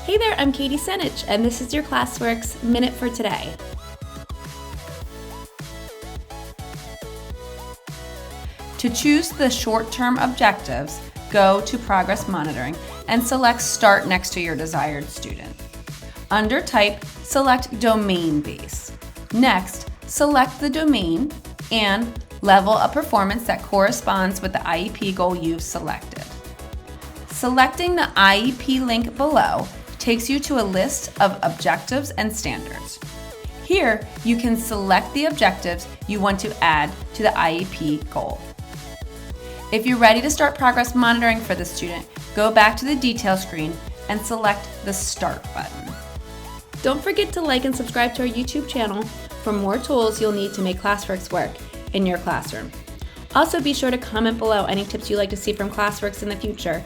Hey there, I'm Katie Senich, and this is your Classworks Minute for Today. To choose the short-term objectives, go to Progress Monitoring and select Start next to your desired student. Under Type, select Domain Base. Next, select the domain and level of performance that corresponds with the IEP goal you've selected. Selecting the IEP link below takes you to a list of objectives and standards. Here, you can select the objectives you want to add to the IEP goal. If you're ready to start progress monitoring for the student, go back to the detail screen and select the Start button. Don't forget to like and subscribe to our YouTube channel for more tools you'll need to make Classworks work in your classroom. Also, be sure to comment below any tips you'd like to see from Classworks in the future.